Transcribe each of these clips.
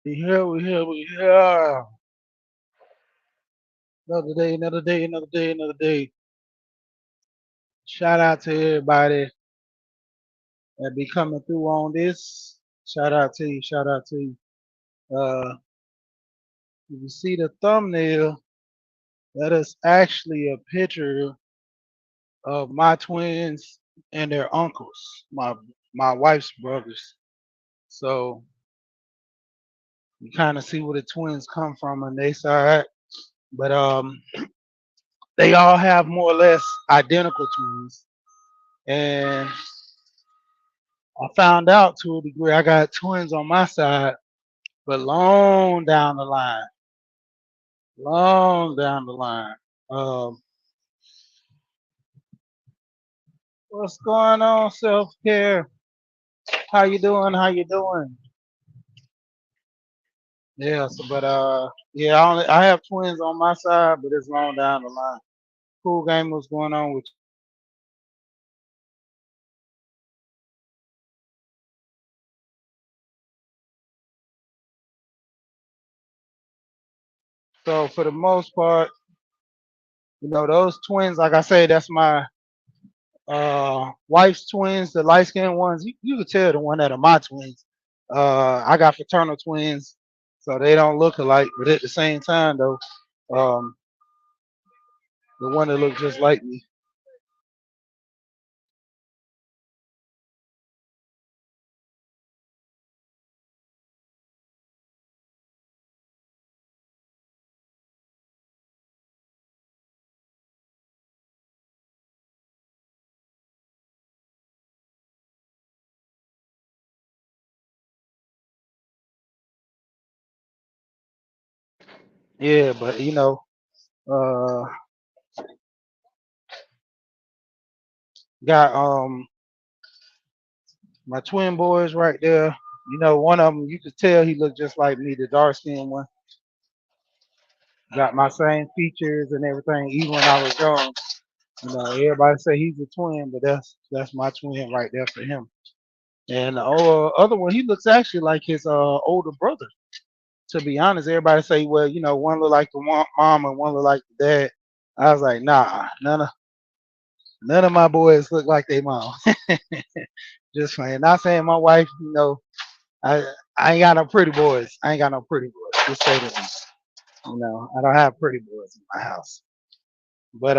We here. Another day, another day, another day, another day. Shout out to everybody that be coming through on this. Shout out to you, shout out to you. If you see the thumbnail, that is actually a picture of my twins and their uncles, my wife's brothers. So you kind of see where the twins come from on their side. But they all have more or less identical twins. And I found out to a degree I got twins on my side, but long down the line. Um, what's going on, self care? How you doing? How you doing? Yeah, so, but yeah, I have twins on my side, but it's long down the line. Cool game. What's going on with you? So for the most part, those twins, like I say, that's my wife's twins, the light skinned ones. You could tell the one that are my twins. I got fraternal twins, so they don't look alike, but at the same time though, um, the one that looked just like me. Yeah, but uh, got my twin boys right there. One of them you could tell he looked just like me, the dark skinned one. Got my same features and everything, even when I was young. Everybody say he's a twin, but that's my twin right there for him. And the other one, he looks actually like his older brother. To be honest, everybody say, well, one look like the mom and one look like the dad. I was like, nah, none of my boys look like their mom. Just playing. Not saying my wife, I I ain't got no pretty boys. I ain't got no pretty boys. Just say that. I don't have pretty boys in my house. But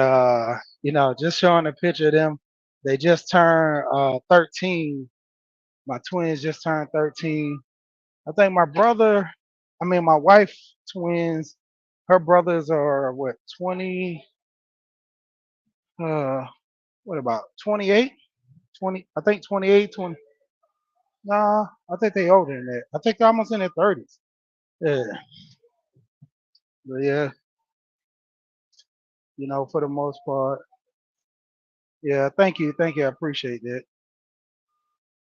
just showing a picture of them. They just turned 13. My twins just turned 13. I think my wife twins, her brothers are what, 20, uh, what about 28? 20, I think 28, 20. Nah, I think they older than that. I think they're almost in their 30s. Yeah, but yeah, for the most part. Yeah, thank you. I appreciate that.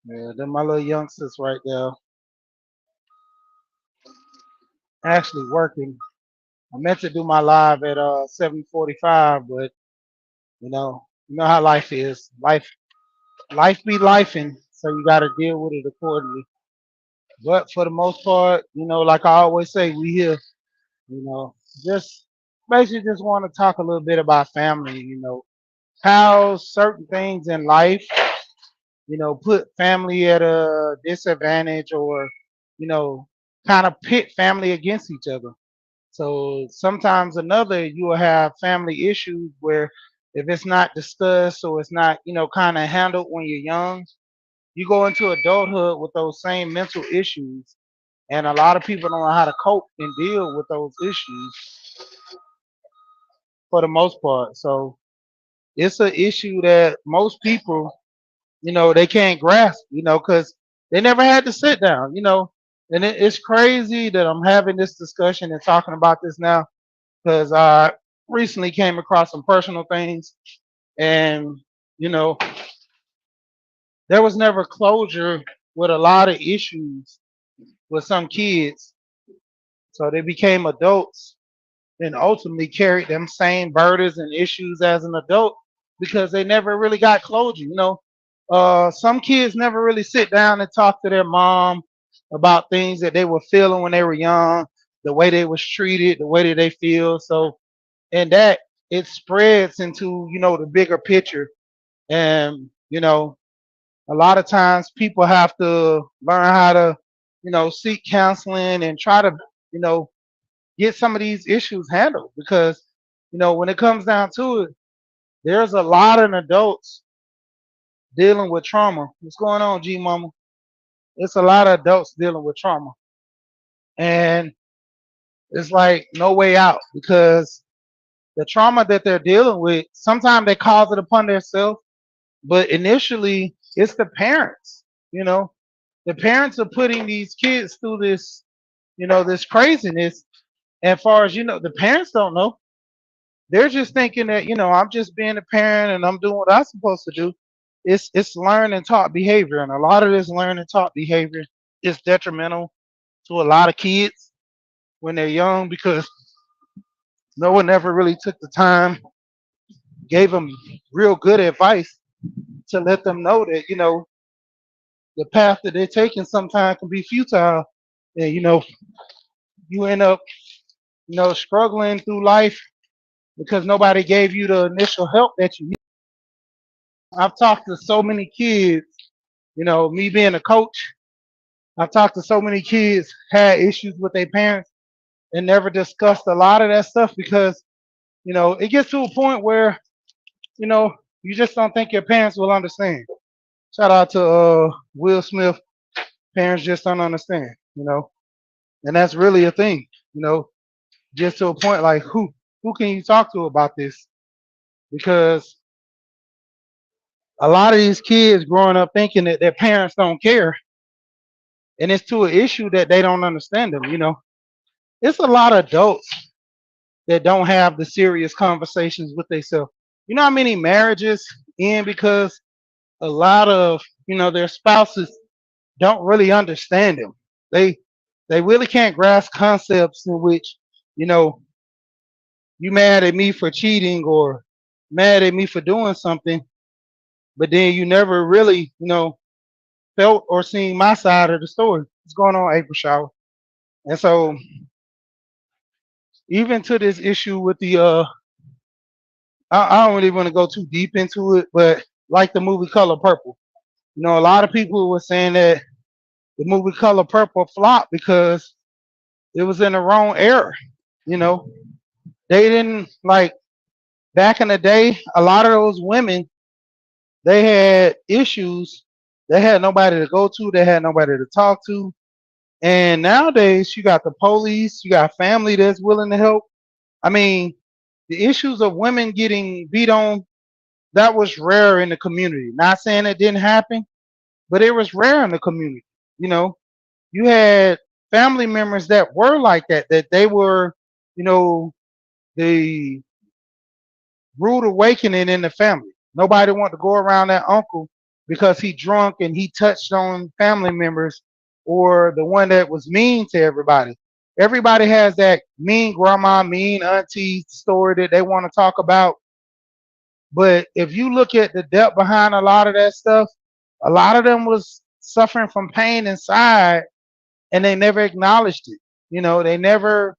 Yeah, then my little youngsters right there actually working. I meant to do my live at 7:45, but you know how life is. Life be lifing, so you got to deal with it accordingly. But for the most part, like I always say, we here. You know, just basically just want to talk a little bit about family. How certain things in life, put family at a disadvantage, or you know, kind of pit family against each other. So sometimes another you will have family issues where if it's not discussed or it's not, kind of handled when you're young, you go into adulthood with those same mental issues. And a lot of people don't know how to cope and deal with those issues for the most part. So it's an issue that most people, they can't grasp, because they never had to sit down, and it's crazy that I'm having this discussion and talking about this now because I recently came across some personal things, and you know there was never closure with a lot of issues with some kids, so they became adults and ultimately carried them same burdens and issues as an adult because they never really got closure. Some kids never really sit down and talk to their mom about things that they were feeling when they were young, the way they was treated, the way that they feel. So, and that it spreads into, the bigger picture. And, a lot of times people have to learn how to, seek counseling and try to, you know, get some of these issues handled because, when it comes down to it, there's a lot of adults dealing with trauma. What's going on, G Mama? It's a lot of adults dealing with trauma. And it's like no way out because the trauma that they're dealing with, sometimes they cause it upon themselves, but initially it's the parents, you know. The parents are putting these kids through this, this craziness. And far as the parents don't know. They're just thinking that, I'm just being a parent and I'm doing what I'm supposed to do. It's learned and taught behavior. And a lot of this learned and taught behavior is detrimental to a lot of kids when they're young because no one ever really took the time, gave them real good advice to let them know that, the path that they're taking sometimes can be futile. And, you end up, struggling through life because nobody gave you the initial help that you need. I've talked to so many kids, me being a coach, I've talked to so many kids had issues with their parents and never discussed a lot of that stuff because, it gets to a point where, you know, you just don't think your parents will understand. Shout out to Will Smith. Parents just don't understand, and that's really a thing, just to a point like who can you talk to about this? Because a lot of these kids growing up thinking that their parents don't care, and it's to an issue that they don't understand them. It's a lot of adults that don't have the serious conversations with themselves. You know how many marriages end because a lot of their spouses don't really understand them. They they really can't grasp concepts in which you know you mad at me for cheating or mad at me for doing something, but then you never really felt or seen my side of the story. What's going on, April Shower? And so even to this issue with the I don't really want to go too deep into it, but like the movie Color Purple, a lot of people were saying that the movie Color Purple flopped because it was in the wrong era. You know, they didn't like back in the day. A lot of those women they had issues. They had nobody to go to. They had nobody to talk to. And nowadays, you got the police. You got family that's willing to help. I mean, the issues of women getting beat on that was rare in the community. Not saying it didn't happen, but it was rare in the community. You know, you had family members that were like that, that they were, you know, the rude awakening in the family. Nobody wanted to go around that uncle because he drunk and he touched on family members or the one that was mean to everybody. Everybody has that mean grandma, mean auntie story that they want to talk about. But if you look at the depth behind a lot of that stuff, a lot of them was suffering from pain inside and they never acknowledged it. They never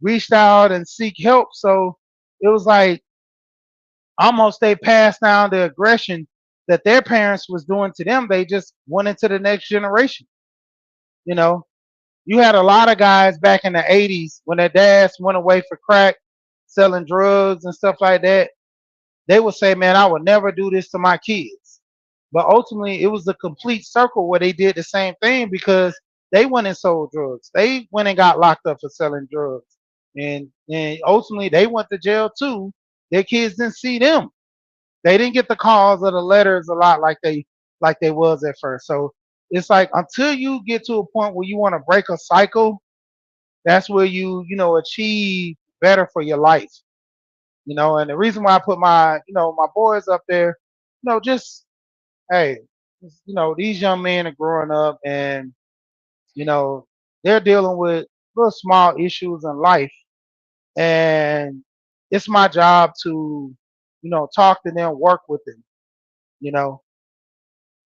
reached out and seek help. So it was like almost they passed down the aggression that their parents was doing to them. They just went into the next generation. You know, you had a lot of guys back in the 80s when their dads went away for crack, selling drugs and stuff like that. They would say, man, I would never do this to my kids. But ultimately, it was a complete circle where they did the same thing because they went and sold drugs. They went and got locked up for selling drugs. And ultimately, they went to jail too. Their kids didn't see them. They didn't get the calls or the letters a lot like they was at first. So it's like until you get to a point where you want to break a cycle, that's where you achieve better for your life. And the reason why I put my boys up there, just hey, these young men are growing up and you know they're dealing with little small issues in life, and it's my job to talk to them, work with them. You know,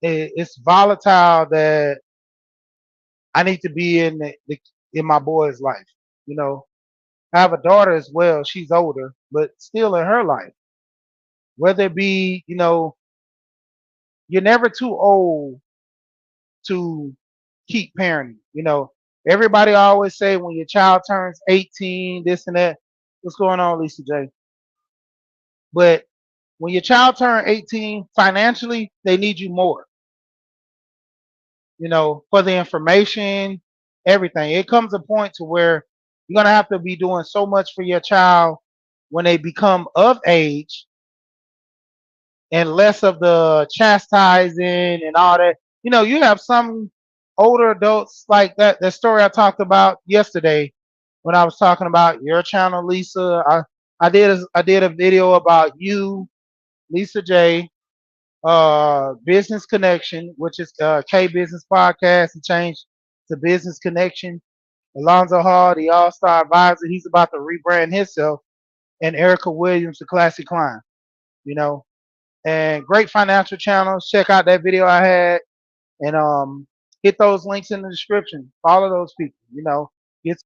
it's volatile that I need to be in my boy's life. You know, I have a daughter as well. She's older, but still in her life. Whether it be, you're never too old to keep parenting. Everybody always say when your child turns 18, this and that. What's going on, Lisa J? But when your child turns 18, financially, they need you more, for the information, everything. It comes a point to where you're gonna have to be doing so much for your child when they become of age and less of the chastising and all that. You have some older adults like that story I talked about yesterday when I was talking about your channel, Lisa. I did a video about you, Lisa J, Business Connection, which is K Business Podcast, and changed to Business Connection. Alonzo Hall, the All Star Advisor, he's about to rebrand himself, and Erica Williams, the Classic Climb. You know, and great financial channels. Check out that video I had, and hit those links in the description. Follow those people. Get